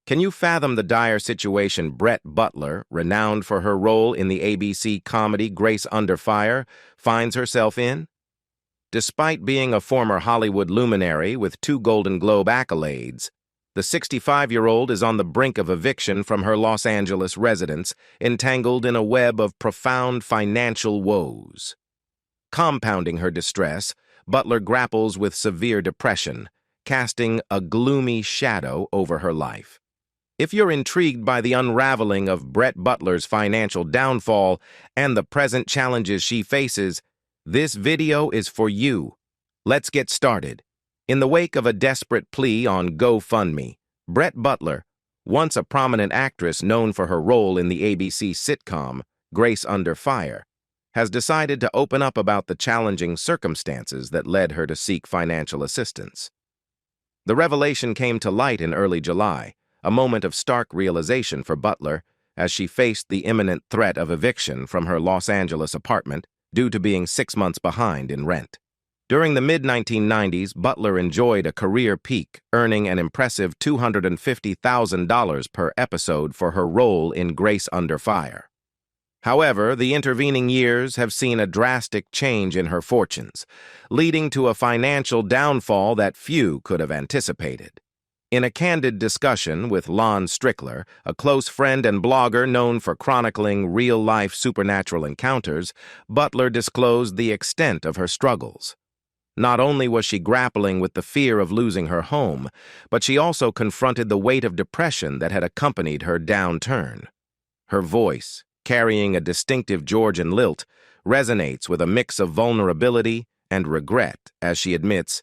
Can you fathom the dire situation Brett Butler, renowned for her role in the ABC comedy Grace Under Fire, finds herself in? Despite being a former Hollywood luminary with 2 Golden Globe accolades, the 65-year-old is on the brink of eviction from her Los Angeles residence, entangled in a web of profound financial woes. Compounding her distress, Butler grapples with severe depression, casting a gloomy shadow over her life. If you're intrigued by the unraveling of Brett Butler's financial downfall and the present challenges she faces, this video is for you. Let's get started. In the wake of a desperate plea on GoFundMe, Brett Butler, once a prominent actress known for her role in the ABC sitcom Grace Under Fire, has decided to open up about the challenging circumstances that led her to seek financial assistance. The revelation came to light in early July, a moment of stark realization for Butler as she faced the imminent threat of eviction from her Los Angeles apartment due to being 6 months behind in rent. During the mid-1990s, Butler enjoyed a career peak, earning an impressive $250,000 per episode for her role in Grace Under Fire. However, the intervening years have seen a drastic change in her fortunes, leading to a financial downfall that few could have anticipated. In a candid discussion with Lon Strickler, a close friend and blogger known for chronicling real-life supernatural encounters, Butler disclosed the extent of her struggles. Not only was she grappling with the fear of losing her home, but she also confronted the weight of depression that had accompanied her downturn. Her voice, carrying a distinctive Georgian lilt, resonates with a mix of vulnerability and regret as she admits,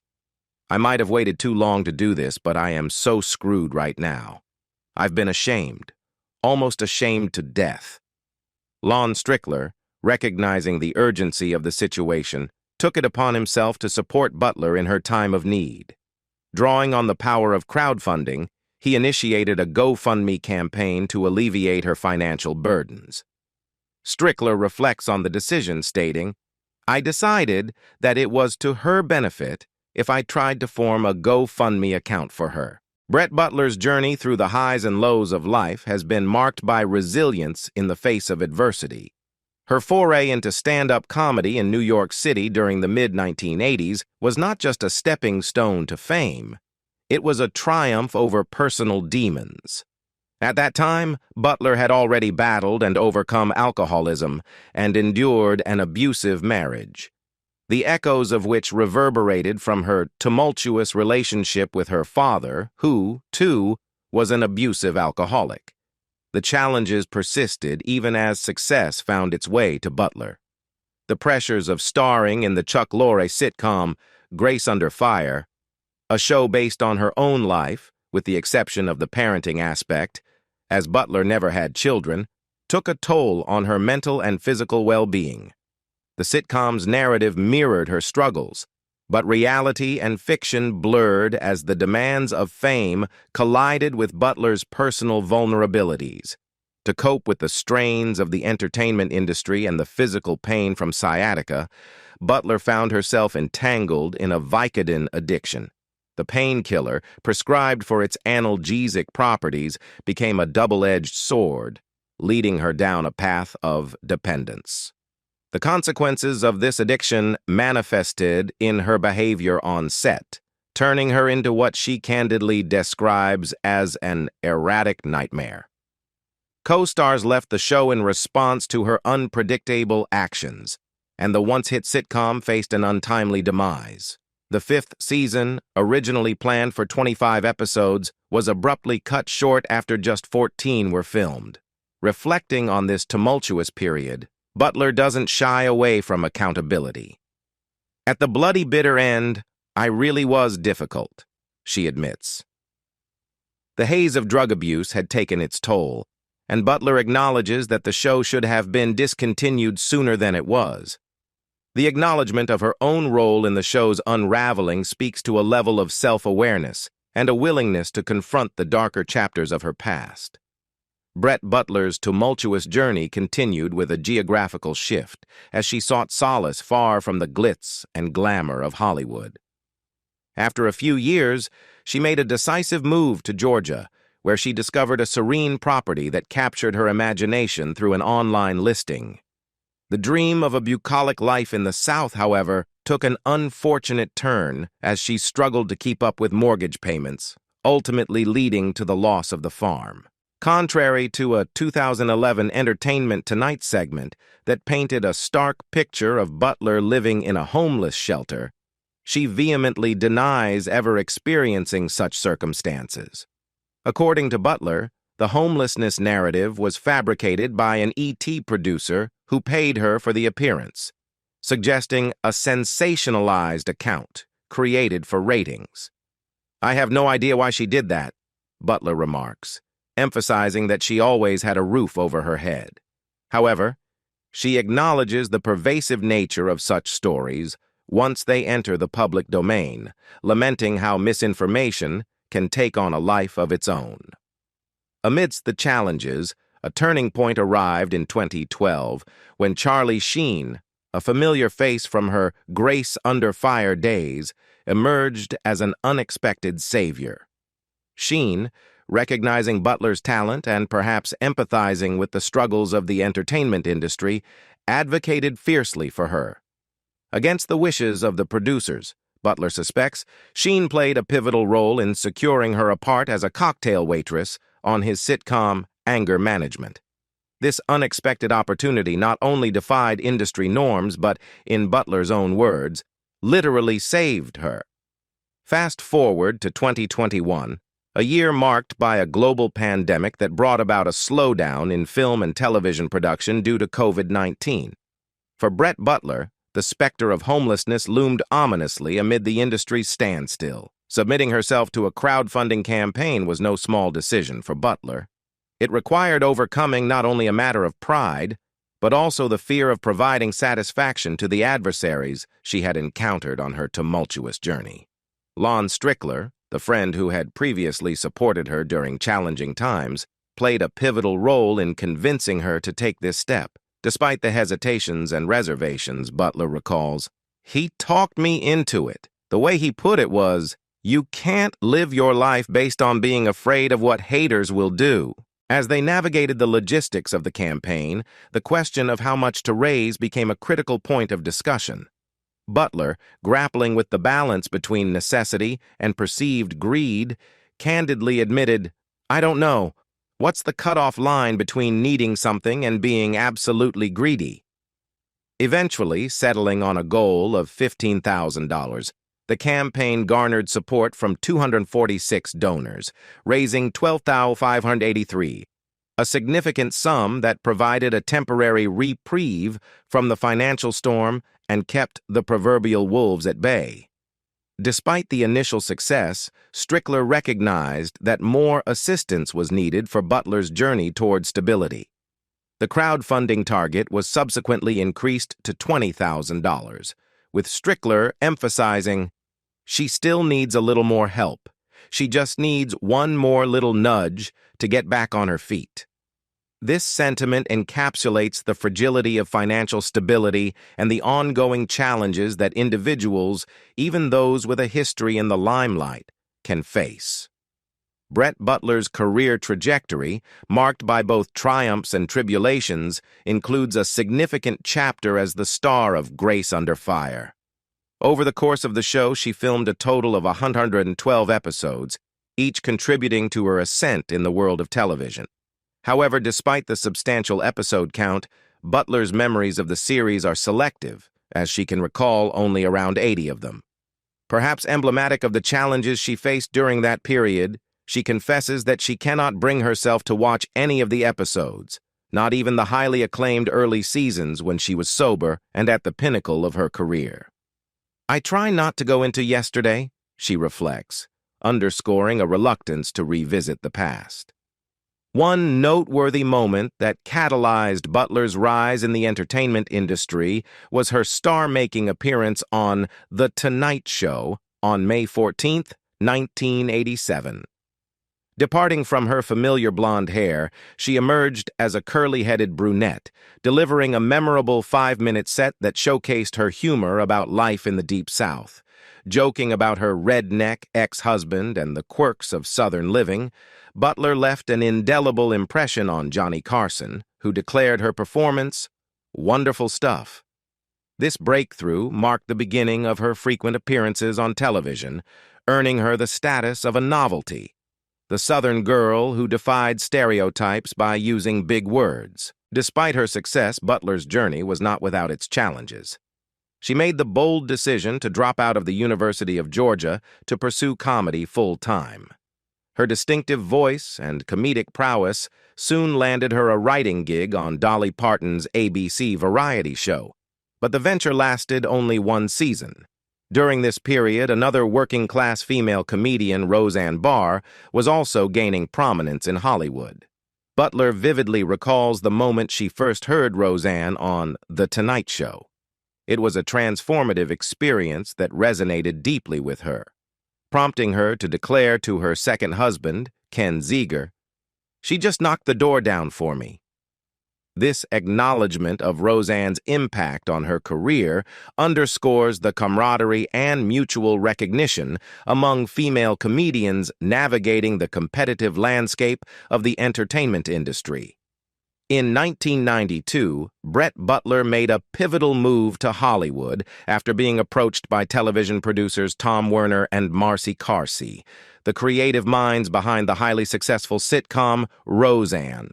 "I might have waited too long to do this, but I am so screwed right now. I've been ashamed, almost ashamed to death." Lon Strickler, recognizing the urgency of the situation, took it upon himself to support Butler in her time of need. Drawing on the power of crowdfunding, he initiated a GoFundMe campaign to alleviate her financial burdens. Strickler reflects on the decision, stating, "I decided that it was to her benefit if I tried to form a GoFundMe account for her." Brett Butler's journey through the highs and lows of life has been marked by resilience in the face of adversity. Her foray into stand-up comedy in New York City during the mid-1980s was not just a stepping stone to fame. It was a triumph over personal demons. At that time, Butler had already battled and overcome alcoholism and endured an abusive marriage, the echoes of which reverberated from her tumultuous relationship with her father, who, too, was an abusive alcoholic. The challenges persisted even as success found its way to Butler. The pressures of starring in the Chuck Lorre sitcom Grace Under Fire, a show based on her own life, with the exception of the parenting aspect, as Butler never had children, took a toll on her mental and physical well-being. The sitcom's narrative mirrored her struggles, but reality and fiction blurred as the demands of fame collided with Butler's personal vulnerabilities. To cope with the strains of the entertainment industry and the physical pain from sciatica, Butler found herself entangled in a Vicodin addiction. The painkiller, prescribed for its analgesic properties, became a double-edged sword, leading her down a path of dependence. The consequences of this addiction manifested in her behavior on set, turning her into what she candidly describes as an erratic nightmare. Co-stars left the show in response to her unpredictable actions, and the once-hit sitcom faced an untimely demise. The 5th season, originally planned for 25 episodes, was abruptly cut short after just 14 were filmed. Reflecting on this tumultuous period, Butler doesn't shy away from accountability. "At the bloody bitter end, I really was difficult," she admits. The haze of drug abuse had taken its toll, and Butler acknowledges that the show should have been discontinued sooner than it was. The acknowledgement of her own role in the show's unraveling speaks to a level of self-awareness and a willingness to confront the darker chapters of her past. Brett Butler's tumultuous journey continued with a geographical shift as she sought solace far from the glitz and glamour of Hollywood. After a few years, she made a decisive move to Georgia, where she discovered a serene property that captured her imagination through an online listing. The dream of a bucolic life in the South, however, took an unfortunate turn as she struggled to keep up with mortgage payments, ultimately leading to the loss of the farm. Contrary to a 2011 Entertainment Tonight segment that painted a stark picture of Butler living in a homeless shelter, she vehemently denies ever experiencing such circumstances. According to Butler, the homelessness narrative was fabricated by an ET producer who paid her for the appearance, suggesting a sensationalized account created for ratings. "I have no idea why she did that," Butler remarks, emphasizing that she always had a roof over her head. However, she acknowledges the pervasive nature of such stories once they enter the public domain, lamenting how misinformation can take on a life of its own. Amidst the challenges, a turning point arrived in 2012 when Sheen, a familiar face from her Grace Under Fire days, emerged as an unexpected savior. Sheen, recognizing Butler's talent and perhaps empathizing with the struggles of the entertainment industry, advocated fiercely for her. Against the wishes of the producers, Butler suspects, Sheen played a pivotal role in securing her a part as a cocktail waitress on his sitcom Anger Management. This unexpected opportunity not only defied industry norms, but, in Butler's own words, literally saved her. Fast forward to 2021, a year marked by a global pandemic that brought about a slowdown in film and television production due to COVID-19. For Brett Butler, the specter of homelessness loomed ominously amid the industry's standstill. Submitting herself to a crowdfunding campaign was no small decision for Butler. It required overcoming not only a matter of pride, but also the fear of providing satisfaction to the adversaries she had encountered on her tumultuous journey. Lon Strickler, the friend who had previously supported her during challenging times, played a pivotal role in convincing her to take this step. Despite the hesitations and reservations, Butler recalls, "He talked me into it. The way he put it was, you can't live your life based on being afraid of what haters will do." As they navigated the logistics of the campaign, the question of how much to raise became a critical point of discussion. Butler, grappling with the balance between necessity and perceived greed, candidly admitted, "I don't know. What's the cutoff line between needing something and being absolutely greedy?" Eventually, settling on a goal of $15,000, the campaign garnered support from 246 donors, raising $12,583, a significant sum that provided a temporary reprieve from the financial storm and kept the proverbial wolves at bay. Despite the initial success, Strickler recognized that more assistance was needed for Butler's journey toward stability. The crowdfunding target was subsequently increased to $20,000, with Strickler emphasizing, "She still needs a little more help. She just needs one more little nudge to get back on her feet." This sentiment encapsulates the fragility of financial stability and the ongoing challenges that individuals, even those with a history in the limelight, can face. Brett Butler's career trajectory, marked by both triumphs and tribulations, includes a significant chapter as the star of Grace Under Fire. Over the course of the show, she filmed a total of 112 episodes, each contributing to her ascent in the world of television. However, despite the substantial episode count, Butler's memories of the series are selective, as she can recall only around 80 of them. Perhaps emblematic of the challenges she faced during that period, she confesses that she cannot bring herself to watch any of the episodes, not even the highly acclaimed early seasons when she was sober and at the pinnacle of her career. "I try not to go into yesterday," she reflects, underscoring a reluctance to revisit the past. One noteworthy moment that catalyzed Butler's rise in the entertainment industry was her star-making appearance on The Tonight Show on May 14, 1987. Departing from her familiar blonde hair, she emerged as a curly-headed brunette, delivering a memorable 5-minute set that showcased her humor about life in the Deep South. joking about her redneck ex-husband and the quirks of Southern living, Butler left an indelible impression on Johnny Carson, who declared her performance wonderful stuff. This breakthrough marked the beginning of her frequent appearances on television, earning her the status of a novelty, the Southern girl who defied stereotypes by using big words. Despite her success, Butler's journey was not without its challenges. She made the bold decision to drop out of the University of Georgia to pursue comedy full-time. Her distinctive voice and comedic prowess soon landed her a writing gig on Dolly Parton's ABC variety show, but the venture lasted only one season. During this period, another working-class female comedian, Roseanne Barr, was also gaining prominence in Hollywood. Butler vividly recalls the moment she first heard Roseanne on The Tonight Show. It was a transformative experience that resonated deeply with her, prompting her to declare to her second husband, Ken Zeger, "She just knocked the door down for me." This acknowledgement of Roseanne's impact on her career underscores the camaraderie and mutual recognition among female comedians navigating the competitive landscape of the entertainment industry. In 1992, Brett Butler made a pivotal move to Hollywood after being approached by television producers Tom Werner and Marcy Carsey, the creative minds behind the highly successful sitcom Roseanne.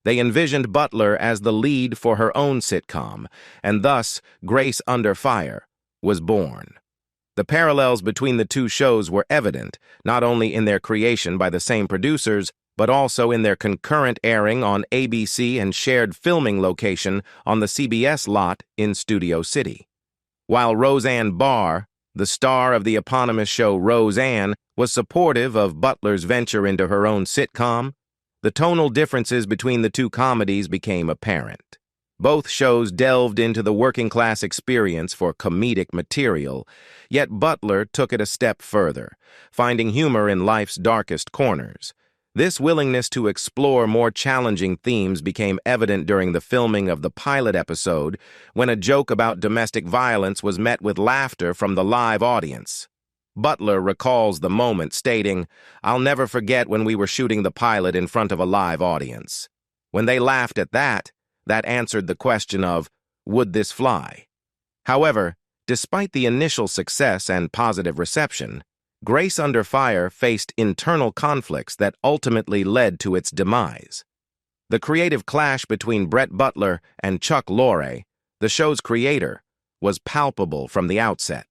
They envisioned Butler as the lead for her own sitcom, and thus Grace Under Fire was born. The parallels between the two shows were evident, not only in their creation by the same producers, but also in their concurrent airing on ABC and shared filming location on the CBS lot in Studio City. While Roseanne Barr, the star of the eponymous show Roseanne, was supportive of Butler's venture into her own sitcom, the tonal differences between the two comedies became apparent. Both shows delved into the working-class experience for comedic material, yet Butler took it a step further, finding humor in life's darkest corners. This willingness to explore more challenging themes became evident during the filming of the pilot episode, when a joke about domestic violence was met with laughter from the live audience. Butler recalls the moment, stating, "I'll never forget when we were shooting the pilot in front of a live audience. When they laughed at that answered the question of, would this fly?" However, despite the initial success and positive reception, Grace Under Fire faced internal conflicts that ultimately led to its demise. The creative clash between Brett Butler and Chuck Lorre, the show's creator, was palpable from the outset.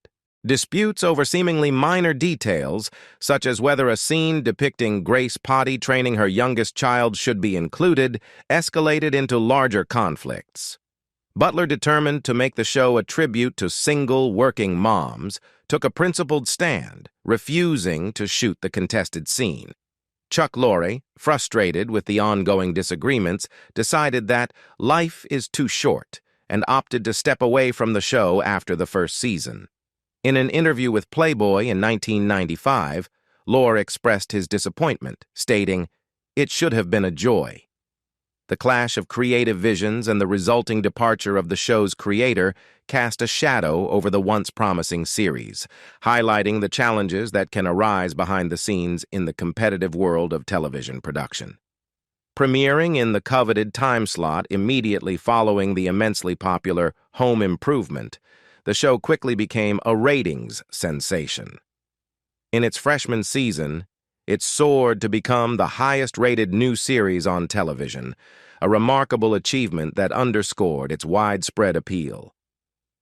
Disputes over seemingly minor details, such as whether a scene depicting Grace potty training her youngest child should be included, escalated into larger conflicts. Butler, determined to make the show a tribute to single working moms, took a principled stand, refusing to shoot the contested scene. Chuck Lorre, frustrated with the ongoing disagreements, decided that life is too short and opted to step away from the show after the first season. In an interview with Playboy in 1995, Lorre expressed his disappointment, stating, "It should have been a joy." The clash of creative visions and the resulting departure of the show's creator cast a shadow over the once promising series, highlighting the challenges that can arise behind the scenes in the competitive world of television production. Premiering in the coveted time slot immediately following the immensely popular Home Improvement, the show quickly became a ratings sensation. In its freshman season, it soared to become the highest-rated new series on television, a remarkable achievement that underscored its widespread appeal.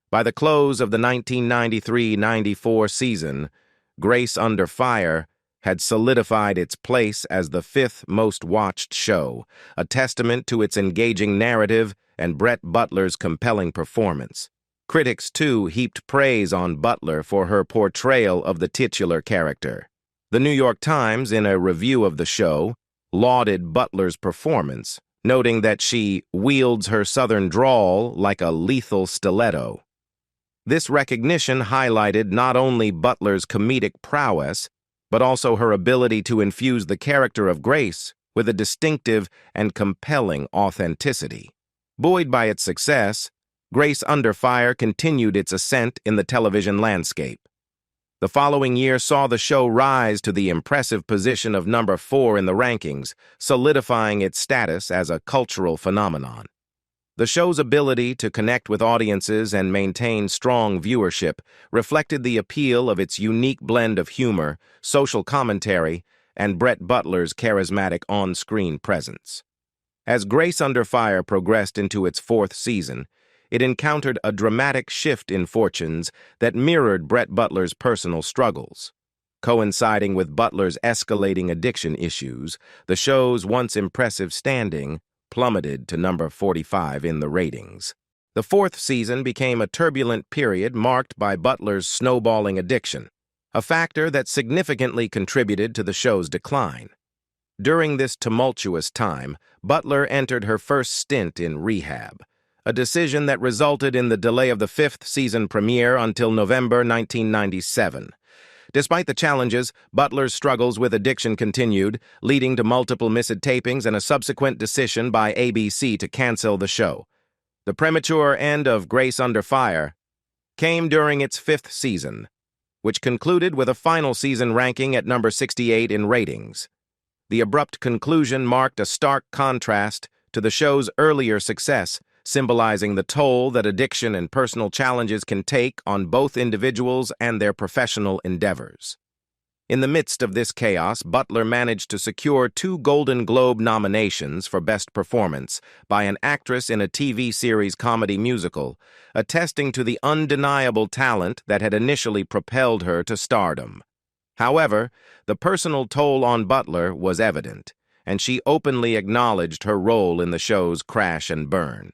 By the close of the 1993-94 season, Grace Under Fire had solidified its place as the fifth most-watched show, a testament to its engaging narrative and Brett Butler's compelling performance. Critics, too, heaped praise on Butler for her portrayal of the titular character. The New York Times, in a review of the show, lauded Butler's performance, noting that she wields her Southern drawl like a lethal stiletto. This recognition highlighted not only Butler's comedic prowess, but also her ability to infuse the character of Grace with a distinctive and compelling authenticity. Buoyed by its success, Grace Under Fire continued its ascent in the television landscape. The following year saw the show rise to the impressive position of number 4 in the rankings, solidifying its status as a cultural phenomenon. The show's ability to connect with audiences and maintain strong viewership reflected the appeal of its unique blend of humor, social commentary, and Brett Butler's charismatic on-screen presence. As Grace Under Fire progressed into its 4th season, it encountered a dramatic shift in fortunes that mirrored Brett Butler's personal struggles. Coinciding with Butler's escalating addiction issues, the show's once impressive standing plummeted to number 45 in the ratings. The 4th season became a turbulent period marked by Butler's snowballing addiction, a factor that significantly contributed to the show's decline. During this tumultuous time, Butler entered her first stint in rehab, a decision that resulted in the delay of the 5th season premiere until November 1997. Despite the challenges, Butler's struggles with addiction continued, leading to multiple missed tapings and a subsequent decision by ABC to cancel the show. The premature end of Grace Under Fire came during its 5th season, which concluded with a final season ranking at number 68 in ratings. The abrupt conclusion marked a stark contrast to the show's earlier success, symbolizing the toll that addiction and personal challenges can take on both individuals and their professional endeavors. In the midst of this chaos, Butler managed to secure 2 Golden Globe nominations for Best Performance by an actress in a TV series comedy musical, attesting to the undeniable talent that had initially propelled her to stardom. However, the personal toll on Butler was evident, and she openly acknowledged her role in the show's crash and burn.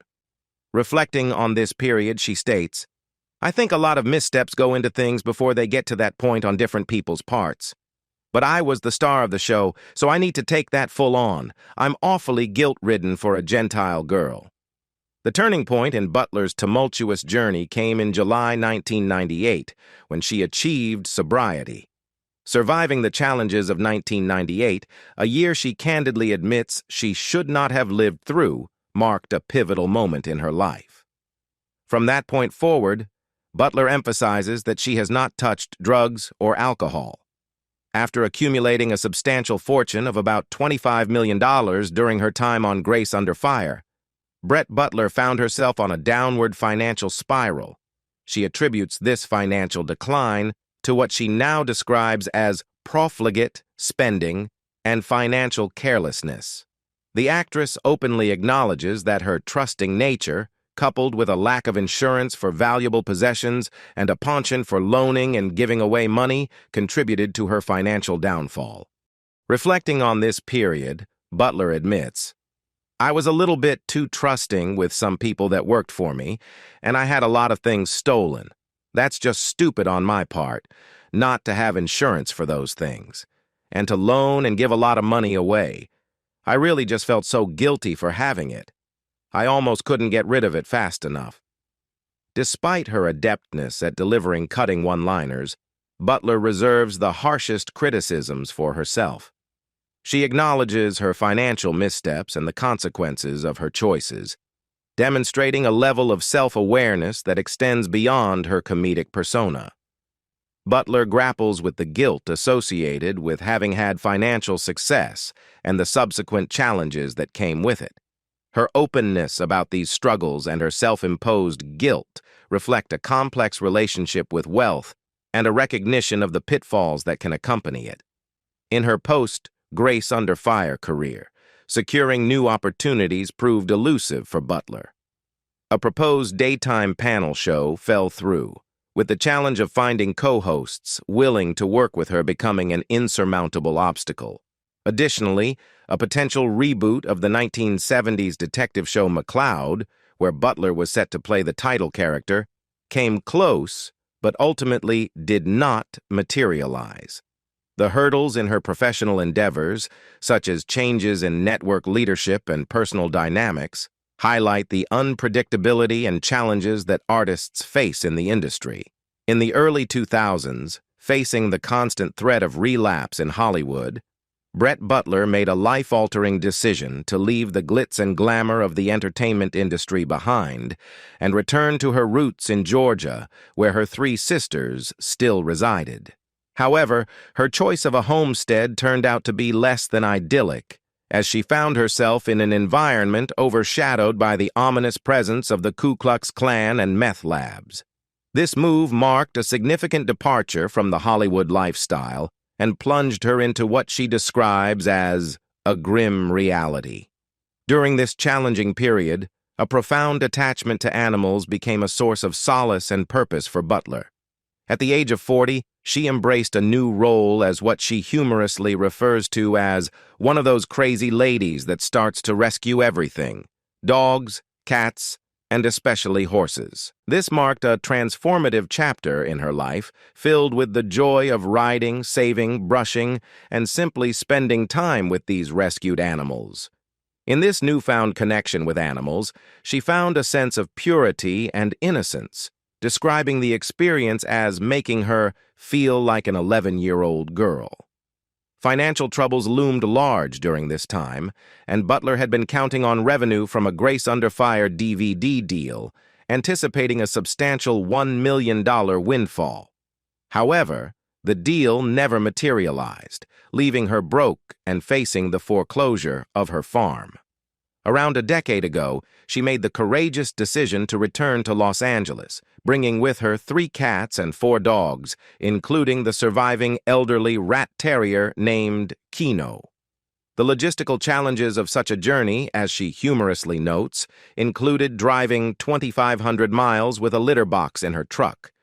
Reflecting on this period, she states, "I think a lot of missteps go into things before they get to that point on different people's parts. But I was the star of the show, so I need to take that full on. I'm awfully guilt-ridden for a Gentile girl." The turning point in Butler's tumultuous journey came in July 1998, when she achieved sobriety. Surviving the challenges of 1998, a year she candidly admits she should not have lived through, marked a pivotal moment in her life. From that point forward, Butler emphasizes that she has not touched drugs or alcohol. After accumulating a substantial fortune of about $25 million during her time on Grace Under Fire, Brett Butler found herself on a downward financial spiral. She attributes this financial decline to what she now describes as profligate spending and financial carelessness. The actress openly acknowledges that her trusting nature, coupled with a lack of insurance for valuable possessions and a penchant for loaning and giving away money, contributed to her financial downfall. Reflecting on this period, Butler admits, "I was a little bit too trusting with some people that worked for me, and I had a lot of things stolen. That's just stupid on my part, not to have insurance for those things, and to loan and give a lot of money away. I really just felt so guilty for having it. I almost couldn't get rid of it fast enough." Despite her adeptness at delivering cutting one-liners, Butler reserves the harshest criticisms for herself. She acknowledges her financial missteps and the consequences of her choices, demonstrating a level of self-awareness that extends beyond her comedic persona. Butler grapples with the guilt associated with having had financial success and the subsequent challenges that came with it. Her openness about these struggles and her self-imposed guilt reflect a complex relationship with wealth and a recognition of the pitfalls that can accompany it. In her post-Grace Under Fire career, securing new opportunities proved elusive for Butler. A proposed daytime panel show fell through, with the challenge of finding co-hosts willing to work with her becoming an insurmountable obstacle. Additionally, a potential reboot of the 1970s detective show McCloud, where Butler was set to play the title character, came close but ultimately did not materialize. The hurdles in her professional endeavors, such as changes in network leadership and personal dynamics, highlight the unpredictability and challenges that artists face in the industry. In the early 2000s, facing the constant threat of relapse in Hollywood, Brett Butler made a life-altering decision to leave the glitz and glamour of the entertainment industry behind and return to her roots in Georgia, where her 3 sisters still resided. However, her choice of a homestead turned out to be less than idyllic, as she found herself in an environment overshadowed by the ominous presence of the Ku Klux Klan and meth labs. This move marked a significant departure from the Hollywood lifestyle and plunged her into what she describes as a grim reality. During this challenging period, a profound attachment to animals became a source of solace and purpose for Butler. At the age of 40, she embraced a new role as what she humorously refers to as one of those crazy ladies that starts to rescue everything: dogs, cats, and especially horses. This marked a transformative chapter in her life, filled with the joy of riding, saving, brushing, and simply spending time with these rescued animals. In this newfound connection with animals, she found a sense of purity and innocence, describing the experience as making her feel like an 11-year-old girl. Financial troubles loomed large during this time, and Butler had been counting on revenue from a Grace Under Fire DVD deal, anticipating a substantial $1 million windfall. However, the deal never materialized, leaving her broke and facing the foreclosure of her farm. Around a decade ago, she made the courageous decision to return to Los Angeles, bringing with her 3 cats and 4 dogs, including the surviving elderly rat terrier named Kino. The logistical challenges of such a journey, as she humorously notes, included driving 2,500 miles with a litter box in her truck.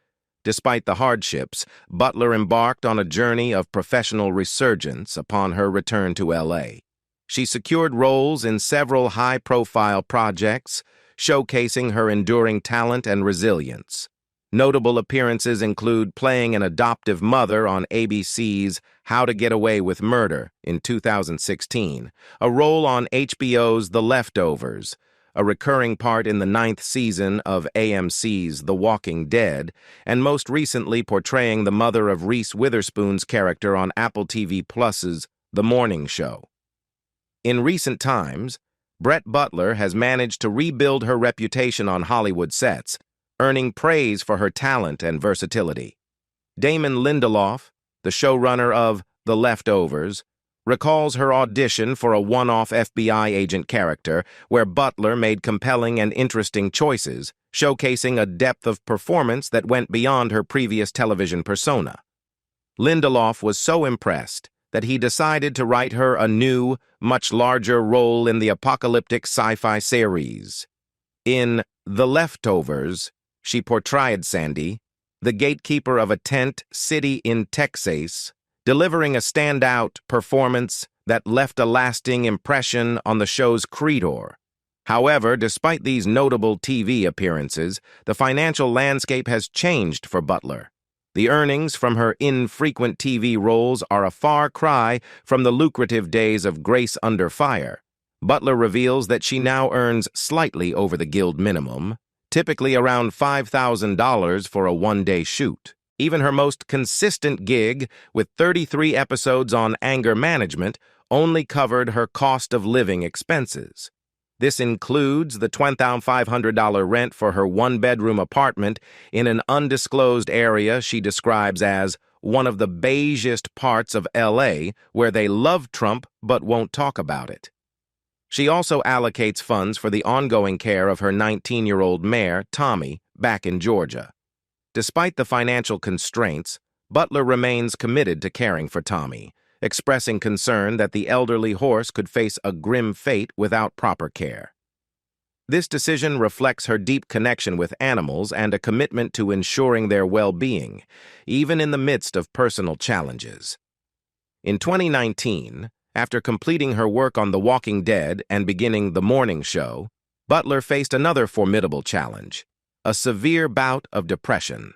Despite the hardships, Butler embarked on a journey of professional resurgence upon her return to L.A. She secured roles in several high-profile projects, showcasing her enduring talent and resilience. Notable appearances include playing an adoptive mother on ABC's How to Get Away with Murder in 2016, a role on HBO's The Leftovers, a recurring part in the 9th season of AMC's The Walking Dead, and most recently portraying the mother of Reese Witherspoon's character on Apple TV Plus's The Morning Show. In recent times, Brett Butler has managed to rebuild her reputation on Hollywood sets, earning praise for her talent and versatility. Damon Lindelof, the showrunner of The Leftovers, recalls her audition for a one-off FBI agent character where Butler made compelling and interesting choices, showcasing a depth of performance that went beyond her previous television persona. Lindelof was so impressed that he decided to write her a new, much larger role in the apocalyptic sci-fi series. In The Leftovers, she portrayed Sandy, the gatekeeper of a tent city in Texas, delivering a standout performance that left a lasting impression on the show's creator. However, despite these notable TV appearances, the financial landscape has changed for Butler. The earnings from her infrequent TV roles are a far cry from the lucrative days of Grace Under Fire. Butler reveals that she now earns slightly over the guild minimum, typically around $5,000 for a one-day shoot. Even her most consistent gig, with 33 episodes on anger management, only covered her cost of living expenses. This includes the $2,500 rent for her one-bedroom apartment in an undisclosed area she describes as one of the beigest parts of L.A. where they love Trump but won't talk about it. She also allocates funds for the ongoing care of her 19-year-old mare, Tommy, back in Georgia. Despite the financial constraints, Butler remains committed to caring for Tommy, expressing concern that the elderly horse could face a grim fate without proper care. This decision reflects her deep connection with animals and a commitment to ensuring their well-being, even in the midst of personal challenges. In 2019, after completing her work on The Walking Dead and beginning The Morning Show, Butler faced another formidable challenge: a severe bout of depression.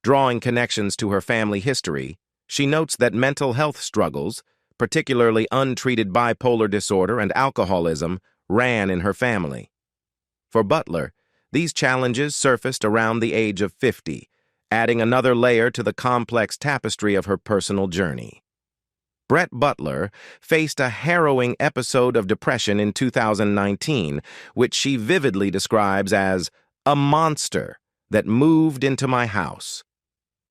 Drawing connections to her family history, she notes that mental health struggles, particularly untreated bipolar disorder and alcoholism, ran in her family. For Butler, these challenges surfaced around the age of 50, adding another layer to the complex tapestry of her personal journey. Brett Butler faced a harrowing episode of depression in 2019, which she vividly describes as a monster that moved into my house.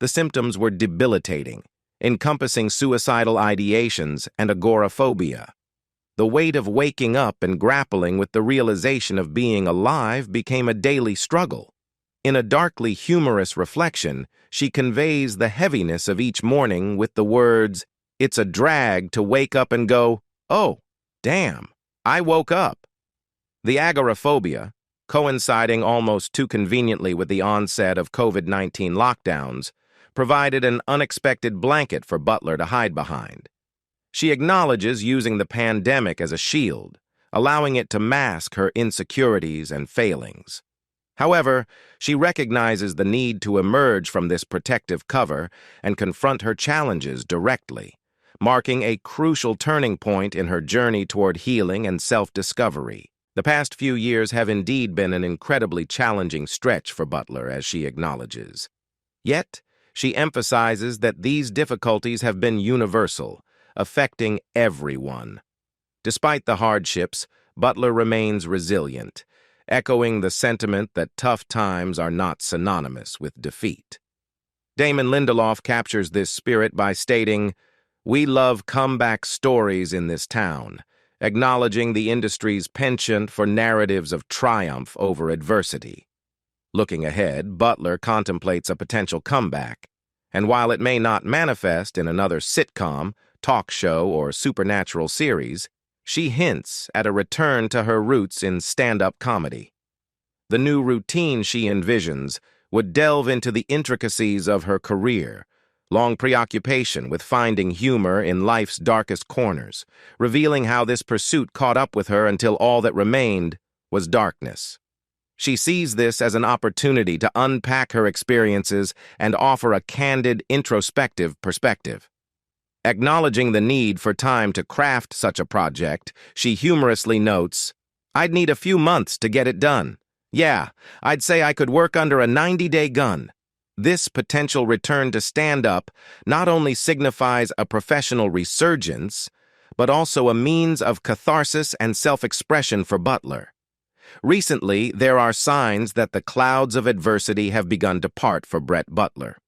The symptoms were debilitating, encompassing suicidal ideations and agoraphobia. The weight of waking up and grappling with the realization of being alive became a daily struggle. In a darkly humorous reflection, she conveys the heaviness of each morning with the words, "It's a drag to wake up and go, oh, damn, I woke up." The agoraphobia, coinciding almost too conveniently with the onset of COVID-19 lockdowns, provided an unexpected blanket for Butler to hide behind. She acknowledges using the pandemic as a shield, allowing it to mask her insecurities and failings. However, she recognizes the need to emerge from this protective cover and confront her challenges directly, marking a crucial turning point in her journey toward healing and self-discovery. The past few years have indeed been an incredibly challenging stretch for Butler, as she acknowledges. Yet, she emphasizes that these difficulties have been universal, affecting everyone. Despite the hardships, Butler remains resilient, echoing the sentiment that tough times are not synonymous with defeat. Damon Lindelof captures this spirit by stating, "We love comeback stories in this town," acknowledging the industry's penchant for narratives of triumph over adversity. Looking ahead, Butler contemplates a potential comeback, and while it may not manifest in another sitcom, talk show, or supernatural series, she hints at a return to her roots in stand-up comedy. The new routine she envisions would delve into the intricacies of her career, long preoccupation with finding humor in life's darkest corners, revealing how this pursuit caught up with her until all that remained was darkness. She sees this as an opportunity to unpack her experiences and offer a candid, introspective perspective. Acknowledging the need for time to craft such a project, she humorously notes, "I'd need a few months to get it done. Yeah, I'd say I could work under a 90-day gun." This potential return to stand-up not only signifies a professional resurgence, but also a means of catharsis and self-expression for Butler. Recently, there are signs that the clouds of adversity have begun to part for Brett Butler.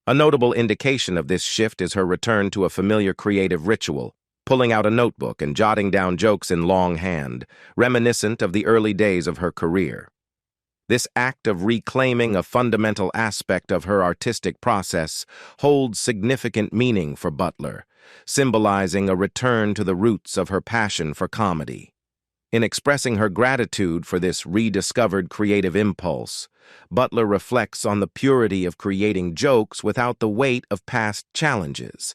A notable indication of this shift is her return to a familiar creative ritual, pulling out a notebook and jotting down jokes in longhand, reminiscent of the early days of her career. This act of reclaiming a fundamental aspect of her artistic process holds significant meaning for Butler, symbolizing a return to the roots of her passion for comedy. In expressing her gratitude for this rediscovered creative impulse, Butler reflects on the purity of creating jokes without the weight of past challenges.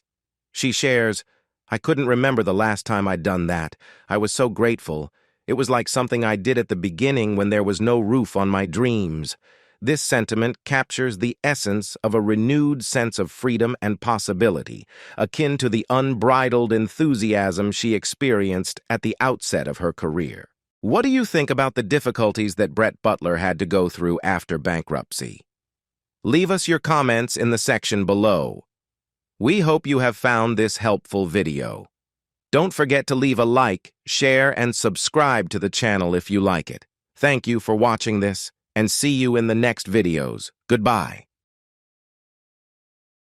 She shares, "I couldn't remember the last time I'd done that. I was so grateful. It was like something I did at the beginning when there was no roof on my dreams." This sentiment captures the essence of a renewed sense of freedom and possibility, akin to the unbridled enthusiasm she experienced at the outset of her career. What do you think about the difficulties that Brett Butler had to go through after bankruptcy? Leave us your comments in the section below. We hope you have found this helpful video. Don't forget to leave a like, share, and subscribe to the channel if you like it. Thank you for watching this, and see you in the next videos. Goodbye.